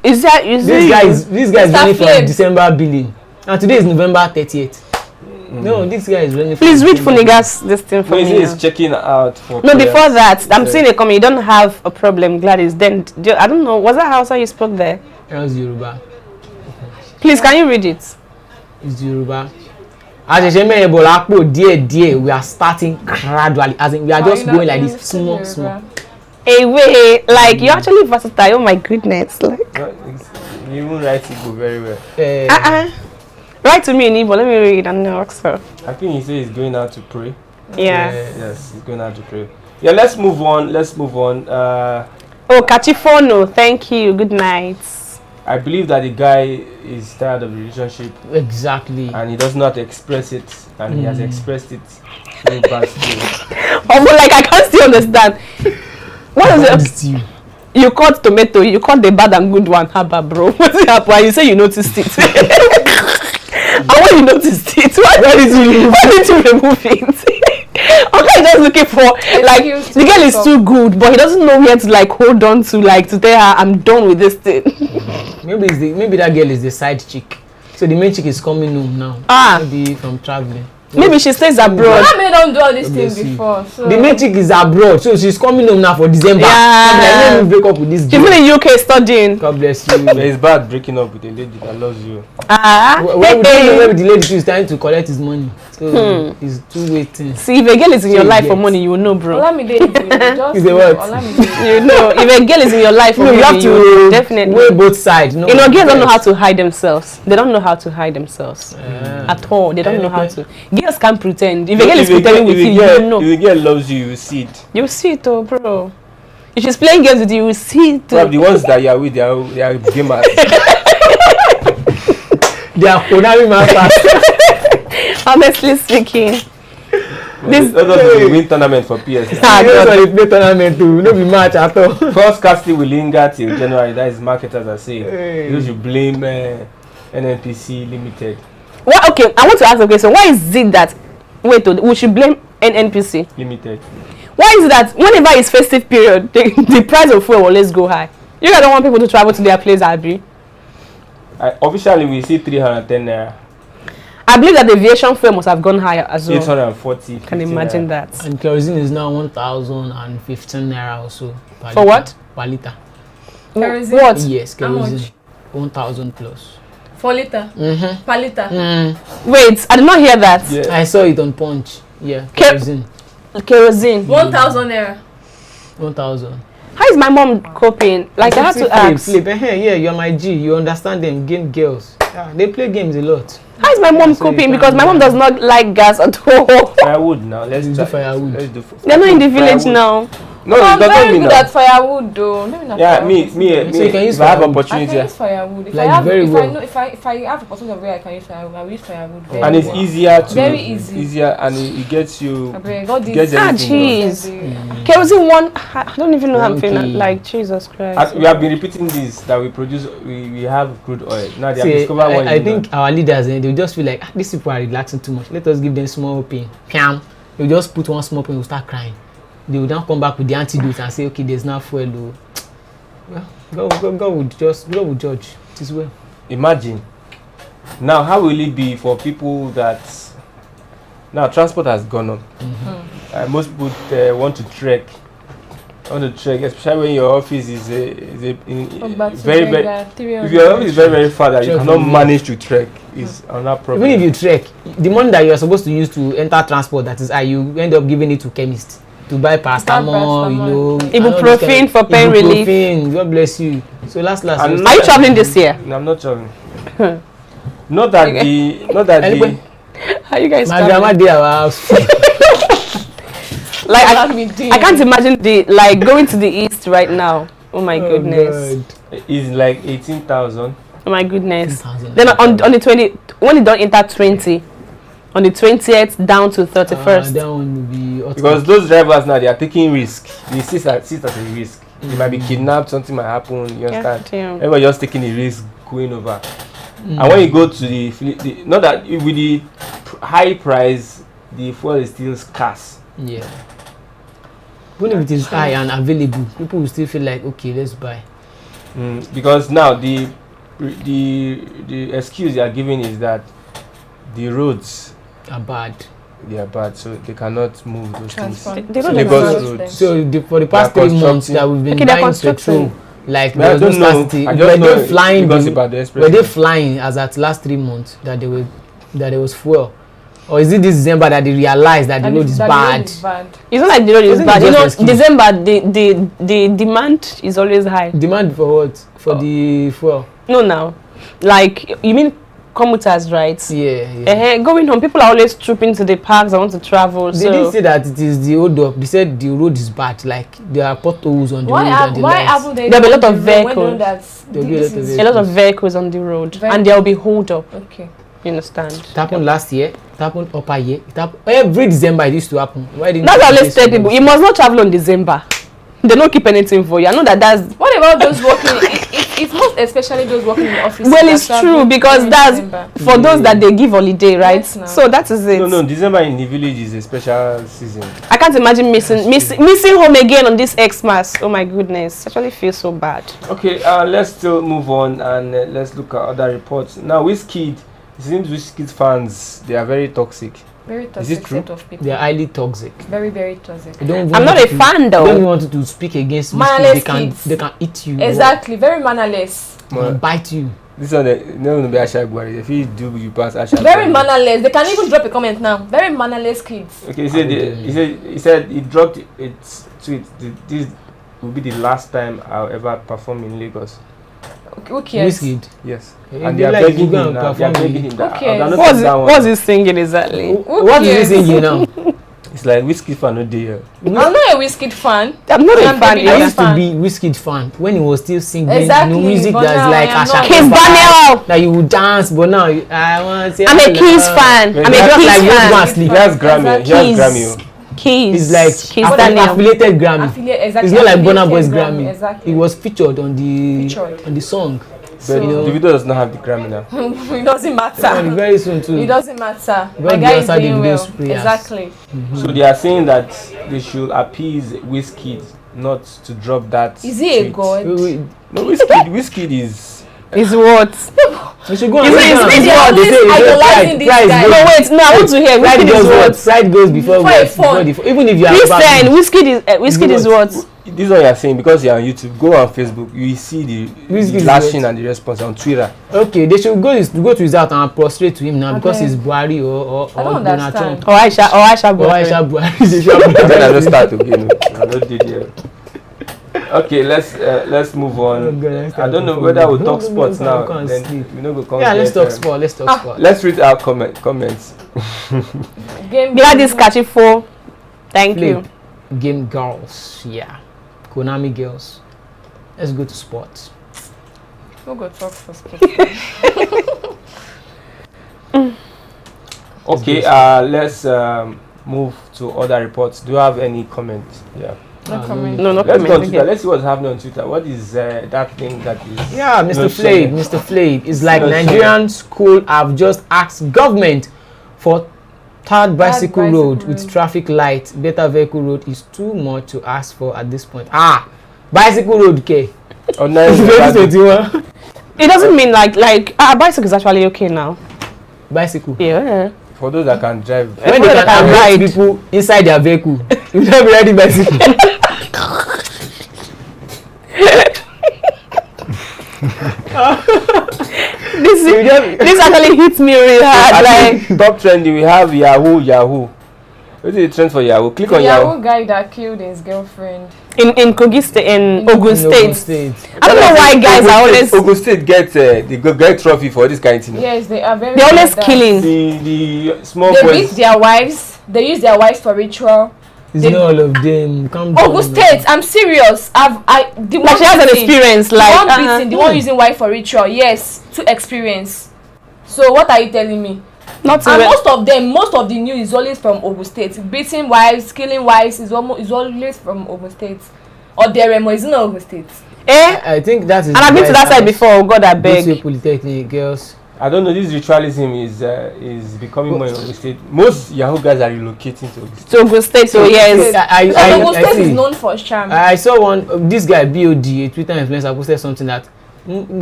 this guy is Mr. running from Flame. December billing, and today is November 30th. No, this guy is running. Please from read December. Funiga's this thing for No, me. he's checking out for. No, prayer. before that, I'm seeing a comment. You don't have a problem, Gladys. Then I don't know. Was that Hausa you spoke there? That was Yoruba. Please, can you read it? It's Yoruba. As a shame, díẹ̀, we are starting gradually. As in, we are just going like this, small. Away, like you're actually versatile. Oh my goodness, like. No, you even write Igbo very well. Write to me in Igbo. Let me read and ask her. I think he said he's going out to pray. Yeah. Yes, he's going out to pray. Yeah, let's move on. Oh, Kachifono, thank you. Good night. I believe that the guy is tired of the relationship Exactly. and he does not express it, and he has expressed it through bad still. Oh, but like I can't still understand. What is it? You. You cut tomato. You cut the bad and good one. Haba, bro. What's happened? And you say you noticed it. And when you noticed it, why did you remove it? Okay, just looking for like the girl is too good, but he doesn't know where to like hold on to, like to tell her I'm done with this thing. Maybe that girl is the side chick. So the main chick is coming home now. Maybe from traveling. Maybe she stays abroad. How many don't do all these things before? So. The main chick is abroad, so she's coming home now for December. Yeah. Let me break up with this She's girl. in the UK studying. God bless you. It's bad breaking up with a lady that loves you. Where the lady is trying to collect his money. So it's two-way thing. See, if a girl is in your life for money, you will know, bro. Olamide, Is a what? You know, if a girl is in your life for money, You have you will to definitely. weigh both sides. You know, girls don't know how to hide themselves. They don't know how to hide themselves at all. They don't know how to. Girls can't pretend. If a girl is pretending with you, you don't know. If a girl loves you, you will see it. You will see it, oh, bro. If she's playing games with you, you will see it. Probably the ones that you are with, they are gamers. They are Konami masters. Honestly speaking. This will win tournament for PS. They play tournament too. No be match at all. First casting will linger till January. That is marketers are saying. You should blame NNPC Limited. Well, okay, I want to ask a question. Why is it that we should blame NNPC Limited. Why is it that whenever it's festive period, the price of fuel will always go high? You guys don't want people to travel to their place, Abi? Officially, we see 310 naira. I believe that the aviation fuel must have gone higher as well. 840. Can imagine that. And kerosene is now 1,015 naira or so. For what? Per liter. Kerosene? What? Yes, How much? kerosene. 1,000 plus. 4 liter? Per liter? Wait, I did not hear that. Yeah. I saw it on Punch. Yeah, kerosene. Kerosene. 1,000 naira. 1,000. How is my mom coping? Like I have to ask. Flip. Yeah, you're my G. You understand them game girls. Yeah, they play games a lot. How is my mom So you coping? can- Because my mom does not like gas at all. Firewood now. Let's Do firewood. Let's do They're not in the village firewood. now. No, I'm it doesn't very mean good that. at firewood though. Maybe not Yeah, firewood. me. So you can use If I have firewood. I opportunity, can use firewood. If Like I have, very if well. I know, if I have a opportunity where I can use firewood, I will use firewood. Very and it's well. easier to Very easy. easier, and it gets you. I beg, all Gets these. everything done. Jeez. Kerosene one. I don't even know how I'm feeling. 1K. Like Jesus Christ. As we have been repeating this that we produce, we have crude oil. Now they have See, discovered one. I think our leaders, they'll just feel like, these people are relaxing too much. Let us give them small pain. Piam. They'll just put one small pain, will start crying. They will now come back with the antidote and say, okay, there's now fuel. Well, God will judge. It is well. imagine. Now, how will it be for people that now transport has gone up? Most people want to trek, especially when your office is very if your office is very far that you cannot manage to trek is another problem. Even if you trek, the money that you are supposed to use to enter transport, that is, you end up giving it to chemist to buy paracetamol, you know, ibuprofen for pain relief. God bless you. So last. Are you traveling this year? No, I'm not traveling. Not that anyway, how you guys? My grandma did our house. Like I can't imagine going to the east right now. Oh my goodness. God. It's like 18,000. Oh my goodness. Then on the 20, when you don't enter 20, on the 20th down to 31st. That one will be because those drivers now, they are taking risk. They see as a risk. They might be kidnapped. Something might happen. You understand? Everybody just taking a risk going over. And when you go to the not that with the high price, the fuel is still scarce. Yeah. Even if it is high and available, people will still feel like, okay, let's buy. Because now the excuse they are giving is that the roads are bad. They are bad, so they cannot move those things. They don't roads. So for the past 3 months that we've been buying petrol, like I don't know. Were they flying as at last 3 months that there was fuel? Or is it this December that they realized that the road is bad? It's not like the road is bad. You know, December the demand is always high. Demand for what? For the fuel? No, now, like you mean commuters, right? Yeah. Going home, people are always trooping to the parks. I want to travel. They didn't say that it is the hold up. They said the road is bad. Like there are potholes on the road and the lights. There'll be a lot of vehicles. A lot of vehicles on the road, and there will be hold up. Okay. You understand? It happened last year. It happened upper year. It happened every December. It used to happen. Why didn't? That's always tell people. You must not travel on December. They don't keep anything for you. I know that's. What about those working? It's most especially those working in the office. Well, it's true because that's for those that they give holiday, right? Yes, no. So that is it. No, December in the village is a special season. I can't imagine missing home again on this Xmas. Oh my goodness, I actually feel so bad. Okay, let's still move on and let's look at other reports. Now, Wizkid, it seems Wizkid fans, they are very toxic. Very toxic. Is it true? Set of people. They are highly toxic. Very, very toxic. I'm not a fan though. They don't want to speak against Wizkid. They can eat you. Exactly. Very mannerless. Bite you. This one, no be Aisha Buhari. If you do, you pass Aisha. Very mannerless. They can even drop a comment now. Very mannerless kids. Okay, he said he dropped it tweet. This will be the last time I'll ever perform in Lagos. Who cares? Wizkid. Yes. Hey, and they are begging him now. They are begging him that. What's he singing exactly? What is he singing now? It's like Wizkid fan no day here. I'm not a Wizkid fan. I'm not a fan. I used to be Wizkid fan when he was still singing music that's like Asha Kiss Daniel. That you would dance, but now I want to say I'm a Kiss fan. I'm a Kiss fan. He has Grammy. He has Grammy. Keys. It's like Kiss Daniel. affiliated Grammy. Exactly. It's not like Burna Boy's Grammy. Exactly. It was featured on the song. But the video does not have the Grammy now. It doesn't matter. Very soon too. It doesn't matter. My guy is doing well. Prayers. Exactly. So they are saying that they should appease Wizkid not to drop that. Is he a god? No, Wizkid is. Is what? We should go and idolizing this guy. No, wait. No, I want to hear. Wizkid is what? Pride goes before even if you are Christian, Wizkid is what? This is what you are saying because you are on YouTube. Go on Facebook. You will see the lashing and the response on Twitter. Okay, they should go to his house and prostrate to him now because he's Buhari or Donald Trump. Or Aisha Buhari. Then I just start again. I don't did here. Okay, let's move on. I don't know whether we'll talk sports now. Then we know we'll come. Yeah, let's talk sport. Let's talk sport. Let's read our comments. Glad this catchy for. Thank you. Game girls, yeah. Konami girls. Let's go to sports. We'll go talk for sports. Okay, let's move to other reports. Do you have any comments? Yeah. No comment. No Let's comment. go on Twitter. Let's see what's happening on Twitter. What is that thing that is? Yeah, Mr. Flav. It's like Nigerian school have just asked government for third bicycle road with traffic light. Better vehicle road is too much to ask for at this point. Bicycle road, okay. Oh, nice. It doesn't mean like a bicycle is actually okay now. Bicycle. Yeah. For those that can drive. When they can ride people inside their vehicle, you don't be riding bicycle. This actually hits me really hard. Like top trending, we have Yahoo. What is the trend for Yahoo? Click on Yahoo. Yahoo guy that killed his girlfriend. in Kogi State, in Ogun State. State. I don't know why guys are always. Ogun State get get trophy for this kind of thing. Yes, they are very. They're always like killing. The small They boys. beat their wives. They use their wives for ritual. It's They- not all of them. Come down. Ogun State, I'm serious. The Like she has an beating- experience. The Like one beating, the one using wife for ritual. Yes, to experience. So what are you telling me? not And even. most of the news is always from Ogun State. Beating wives, killing wives is always from Ogun State. Or Deremo is not Ogun State. I think that is. And I've been to that side before. God, I beg. Big Polytechnic girls. I don't know. This ritualism is becoming more in Ogun State. Most Yahoo guys are relocating to Ogun State. To Ogun State, so yes. Because Ogun State is see. known for charm. I saw one. This guy BOD, a Twitter influencer, posted something that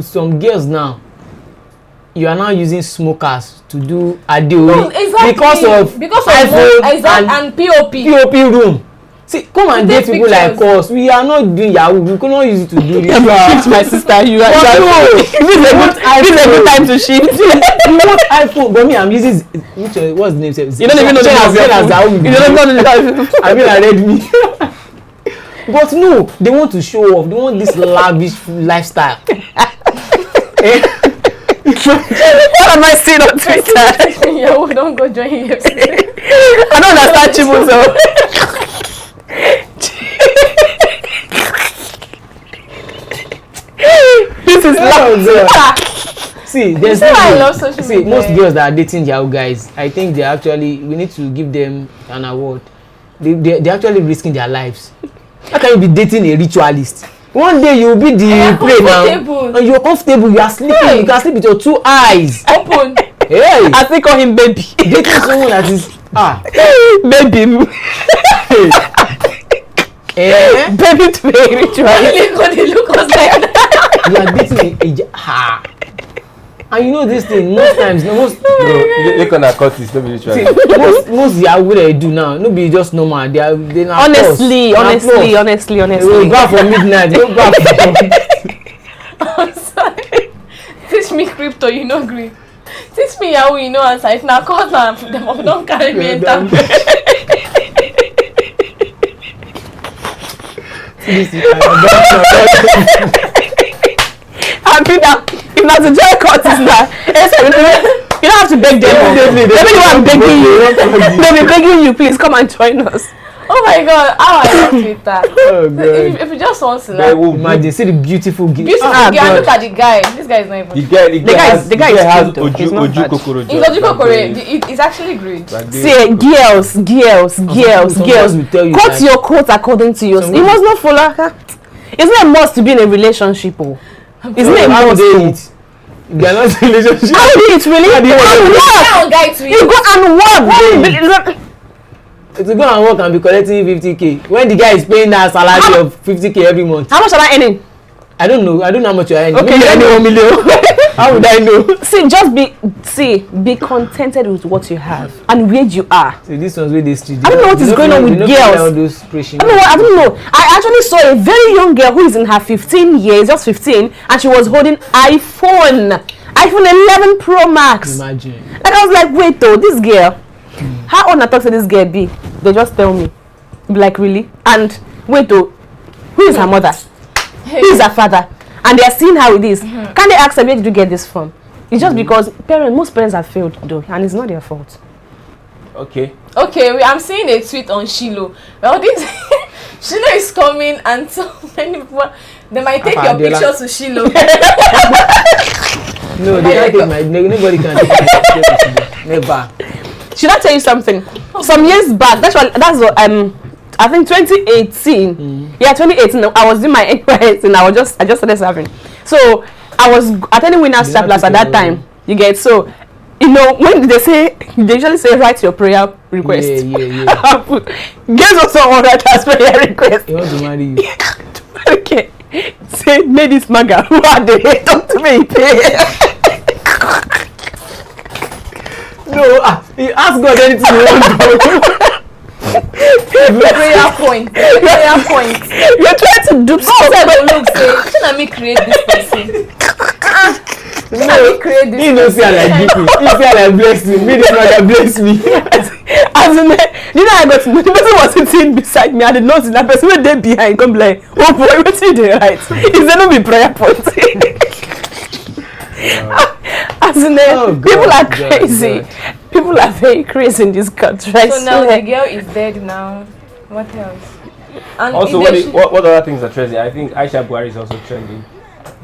some girls now. You are now using smokers to do adeori Exactly. because of iPhone and POP. POP room. See, come and Take date people like pictures. us. We are not doing Yahoo. We cannot use it to do this. My sister, you are. This is a good time to shift. You want iPhone, but me, I'm using what's the name? You don't even know the name of your phone. You don't even know the I mean, I read me. But no, they want to show off. They want this lavish lifestyle. What am I seeing on Twitter? Yahoo, don't go join UFC. I don't understand Chibuzo. This is See, there's why I no- love social see media. most girls that are dating Yahoo guys. I think we need to give them an award. They're actually risking their lives. How can you be dating a ritualist? One day you will be the prey now, and you're comfortable. You are sleeping. Hey. You can sleep with your 2 eyes. Open. Hey, I still call him baby. dating someone that is Baby. Baby to a ritual. They look us like you are dating and you know this thing most times They can cut this. Don't be ritual. most Yahoo they do now no be just normal they na Honestly. they go out for midnight they go out for I'm sorry. Teach me crypto, you know green. Teach me Yahoo, you know answer. If na cause na them don't carry me enter. I mean that if not to join Curtis now, you don't have to beg them. Maybe you are begging you. They'll be begging you, please come and join us. Oh my god, how I love Twitter. Oh, God. If you just want to They like will imagine see the beautiful beautiful Ah, girl, God. look at the guy. This guy is not even. The guy has cute though. He's not Oju bad. Kokoro. It's Ojiko Kore. It's actually great. See, girls. will tell you Cut that- your coat according to yours. You must not follow her. It's not a must to be in a relationship. Oh. It's not a how must. they to. eat they are not in relationship How do you eat really? And work. Guy to You go and work. to go and work and be collecting 50k when the guy is paying that salary of 50k every month. How much am I earning? I don't know how much you are earning. Okay, Maybe I know 1 million. How would I know? Be contented with what you have and where you are. See, this one's with this street. I don't know what is going on with girls. All those preaching. I don't know. I actually saw a very young girl who is in her 15 years, just 15, and she was holding iPhone 11 Pro Max. Imagine. And I was like, wait though, this girl, how old I talk to this girl be? They just tell me. Like, really? And wait though, who is her mother? Who is her father? And they are seeing how it is. Can they ask her, where did you get this from? It's just because most parents have failed though, and it's not their fault. Okay. I'm seeing a tweet on Shiloh. Well, this Shiloh is coming, and so many people they might take your pictures to Shiloh. No, they can't take my. Nobody can take my picture. Never. Should I tell you something? Some years back, that's what I think 2018. Yeah, 2018. I was doing my NYS and I just started serving. So I was attending Winners Chapel at that time. You get so. You know, when they usually say write your prayer request. Yeah. Guess what someone write as prayer request? He wants to marry you. Okay. say, "Made this maga, who are they? Talk to me." No, he asked God anything you want to do. Prayer point. Prayer point. You're trying to dupe someone. Look, say, shouldn't me create this person? No, he knows say I like GP. He say I like bless me. Me this maga bless me. As in, you know, I got the person was sitting beside me, and the nurse, that person went there behind, come like, "Oh boy, what's he doing right?" Is there no be prayer point? As in, people are crazy. People are very crazy in this country. So now the girl is dead now. What else? And Also, what other things are trending? I think Aisha Buhari is also trending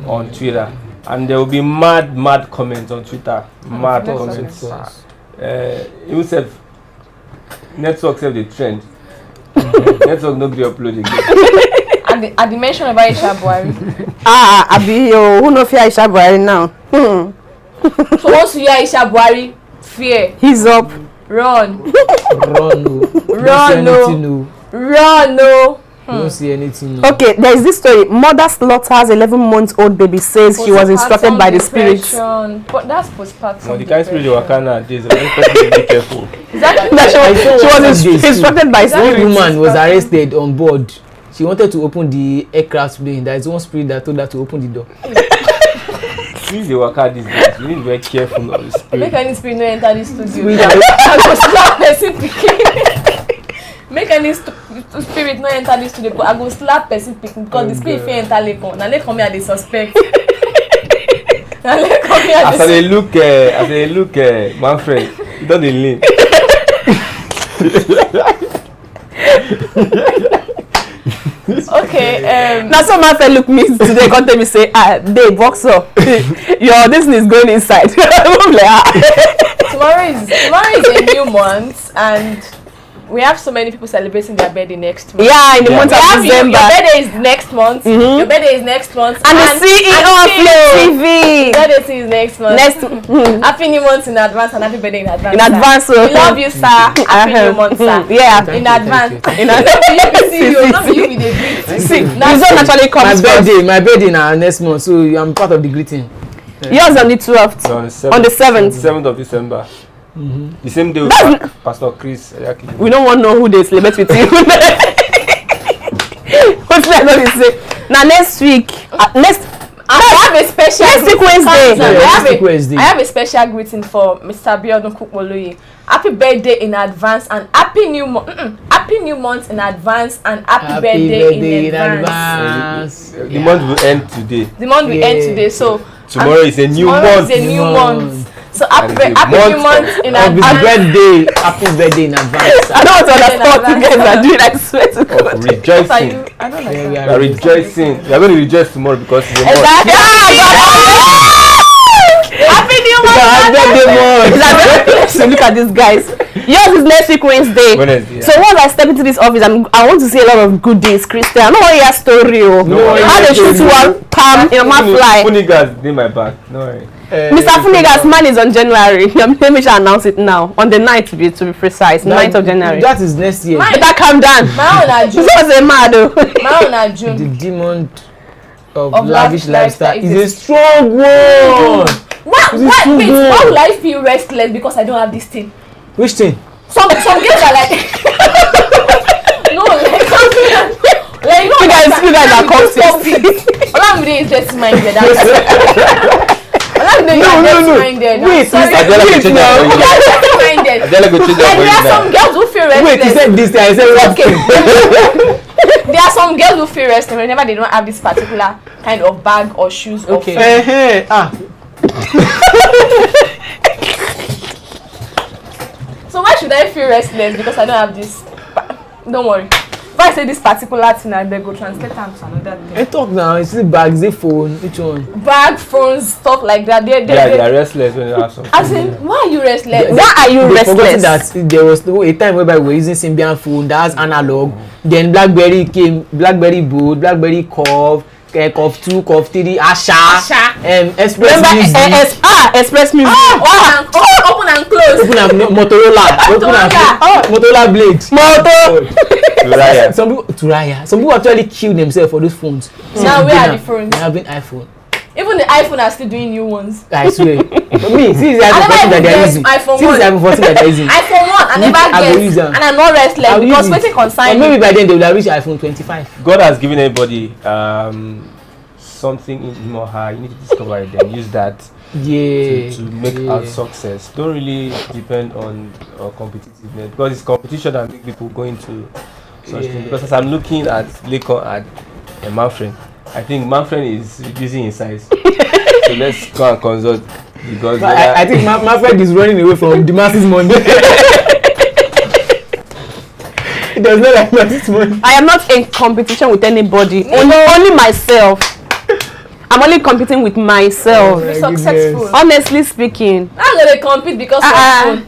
on Twitter, and there will be mad comments on Twitter. Mad comments. Himself, network self the trend. Network nobody upload again. At the mention of Aisha Buhari. Abi, who know fear Aisha Buhari now? So once you hear Aisha Buhari, fear. He's up. Run. Run, no. Run, no. Run, no. You don't see anything. No. Okay, there is this story. Mother slaughters 11-month-old baby, says she was instructed by the spirits. But that's postpartum. No, the kind of spirit you work on nowadays, be careful. She was instructed by One spirits. woman was arrested on board. She wanted to open the aircraft plane. There is one spirit that told her to open the door. If you work out these days, you need to be very careful of the spirit. Make any spirit no enter this studio. I go slap person pikin. Make any spirit no enter this studio. I go slap person pikin because the spirit fit enter Lekon. Na Lekon me I dey suspect. Na Lekon me I dey suspect. As they look, Manfred, you don dey lean. Okay. Now some man look me today, come tell me say, babe, box up. Your this is going inside. I'm like, Tomorrow is a new month, and we have so many people celebrating their birthday next month. Yeah, in the month of December. Your birthday is next month. Your birthday is next month. And the CEO of TV. Your birthday is next month. Happy new month in advance and happy birthday in advance. In advance, we love you, sir. Happy new month, sir. Yeah, in advance. In advance. Not you with the greeting. See, this one actually comes my birthday now next month, so I'm part of the greeting. Yours on the 12th. On the 7th. 7th of December. The same day with Pastor Chris. We don't want to know who they celebrate with you. What should I know they say? Now next week, I have a special Wednesday. I have a special greeting for Mr. Biodun Kukmoloye. Happy birthday in advance and happy new month. Happy new month in advance and happy birthday in advance. The month will end today. The month will end today. So tomorrow is a new month. So happy new month in advance. Happy birthday in advance. I don't understand what you guys are doing. I swear to God. Rejoicing. I don't like We are rejoicing. We are going to rejoice tomorrow because it's a month. Happy new month. So look at these guys. Yours is next week Wednesday. So once I step into this office, I want to see a lot of good things, Christian. I don't want to hear story. How they shoot one palm in my fly. Funigas in my back. No worry. Mr. Funigas' man is on January. Let me announce it now. On the 9th to be precise. 9th of January. That is next year. That calm down. My own June. This was a mad. My own June. The demon of lavish lifestyle is a strong one. Wait, why will I feel restless because I don't have this thing? Which thing? Some girls are like no, like you guys are consistent. Olamide is just minded. No. Wait, there are some girls who feel restless. Wait, you said this thing. I said okay. There are some girls who feel restless whenever they don't have this particular kind of bag or shoes. Okay. So why should I feel restless because I don't have this? Don't worry. If I say this particular thing, I go translate them to another thing. I talk now. It's the bags, the phone. Which one? Bag, phones, stuff like that. They are restless when you have something. As in, why are you restless? Why are you restless? That there was a time whereby we were using Symbian phone. That's analog. Then BlackBerry came. BlackBerry Bold, BlackBerry Curve. Curve 2, Curve 3, Aisha, Express Music. Express Music. Open and close. Open up Motorola. Open up Motorola blades. Turaya. Some people actually kill themselves for those phones. Now where are the phones? They having iPhone. Even the iPhone are still doing new ones. I swear. But me, see the iPhone 14 that they're using. See the iPhone 14 that they're using. iPhone 1, I never get, and I'm not restless because waiting consign. Maybe by then they will have reached iPhone 25. God has given everybody something in him or her. You need to discover it, then use that to make out success. Don't really depend on competitiveness, because it's competition that makes people go into such things. Because as I'm looking at Lekon and Manfred, I think Manfred is reducing in size. So let's go and consult, because I think Manfred is running away from the masses money. It does not like masses money. I am not in competition with anybody. Only myself. I'm only competing with myself. Be successful. Honestly speaking. I'm gonna compete because of phone.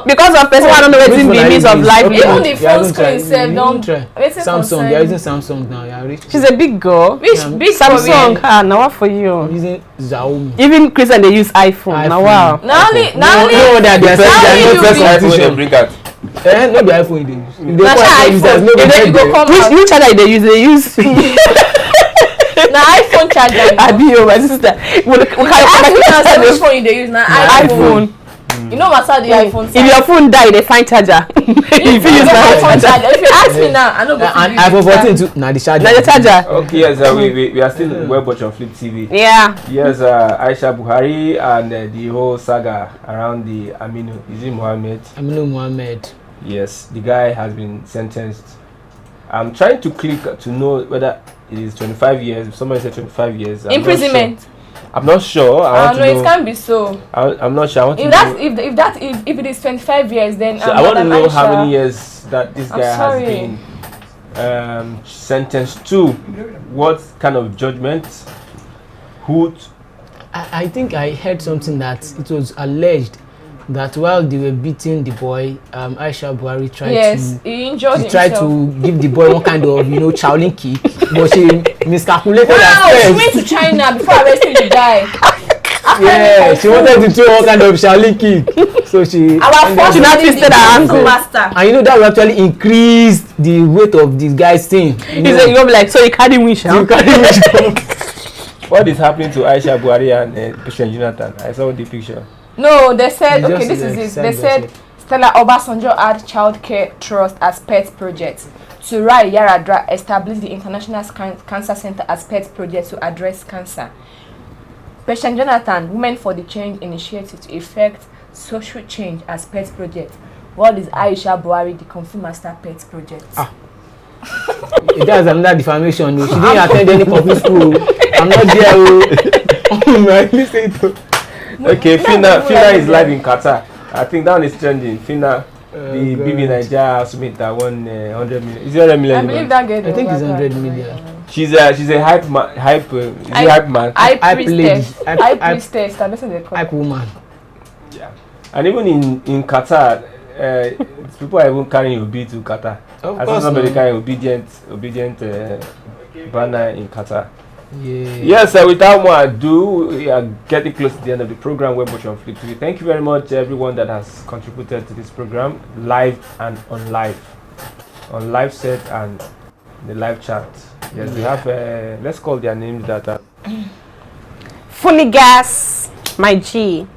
Because of person I don't know what's in the means of life. Even the phone screen itself don't. Samsung, they are using Samsung now. Yeah, rich. She's a big girl. Big Samsung. Now what for you? I'm using Xiaomi. Even Christian they use iPhone. Now wow. Now only. No, that they are saying first iPhone they bring out. No be iPhone they use. Which charger they use? Na iPhone charger. Abi my sister. We can which phone they use na iPhone. You know what's the iPhone? If your phone die, they find charger. If you use my iPhone charger. If you ask me now, I know go. And iPhone 14 too. Na the charger. Na the charger. Okay, yes, we are still Webwatch on Flip TV. Yeah. Yes, Aisha Buhari and the whole saga around the Aminu. Is it Mohammed? Aminu Mohammed. Yes, the guy has been sentenced. I'm trying to click to know whether it is 25 years. Somebody said 25 years. Imprisonment. I'm not sure. No, it can't be so. I'm not sure. I want if to that if it is 25 years, then so I want to know how many years that this guy has been sentenced to. What kind of judgment? I think I heard something that it was alleged that while they were beating the boy, Aisha Buhari tried to give the boy one kind of Shaolin kick, but she miscalculated. Wow, she went to China before arresting the guy. Yeah, she wanted to throw one kind of Shaolin kick, so she not twisted her ankle. And that will actually increase the weight of this guy's thing. He's like, so you carry me, What is happening to Aisha Buhari and President Jonathan? I saw the picture. No, they said, okay, this is it. They said Stella Obasanjo had Child Care Trust as pet project. Surai Yaradra established the International Cancer Center as pet project to address cancer. President Jonathan, Women for the Change Initiative to effect social change as pet project. What is Aisha Buhari, the Kung Fu Master pet project? That's another defamation. She didn't attend any public school. I'm not there. Okay, Fina is live in Qatar. I think that one is trending. Fina, the BB Nigeria Summit that won 100 million. Is it 100 million? I believe that girl. I think it's 100 million. She's a hype man. Hype man. Hype priestess. Hype woman. Yeah. And even in Qatar, people are even carrying Obi to Qatar. I saw somebody carrying obedient banner in Qatar. Yeah. Yes, without more ado, we are getting close to the end of the program. Webwatch on Flip TV. Thank you very much, everyone that has contributed to this program, live and on live set and the live chat. Yes, we have. Let's call their names that are Funny Gas, my G,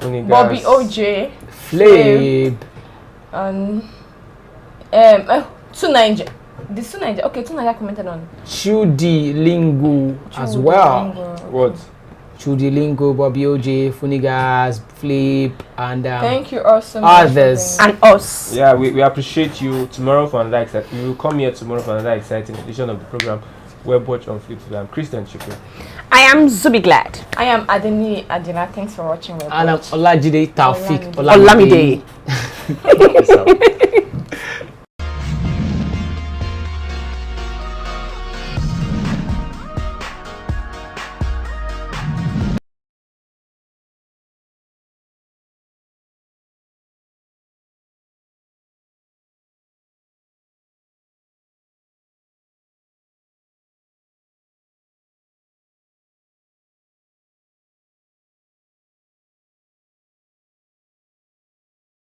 Bobby OJ, Flabe, and 2NT. This 2NT. Okay, 2NT commented on Chudi Lingo as well. What? Chudi Lingo, Bobby OJ, Funny Gas, Flip, and thank you all so much. Others and us. Yeah, we appreciate you. Tomorrow for another exciting. We will come here tomorrow for another exciting edition of the program. Webwatch on Flip TV. I'm Christian Chikwe. I am Zubi Glad. I am Adeni Adina. Thanks for watching Webwatch. And I'm Olajide Taufik Olamide. Peace out.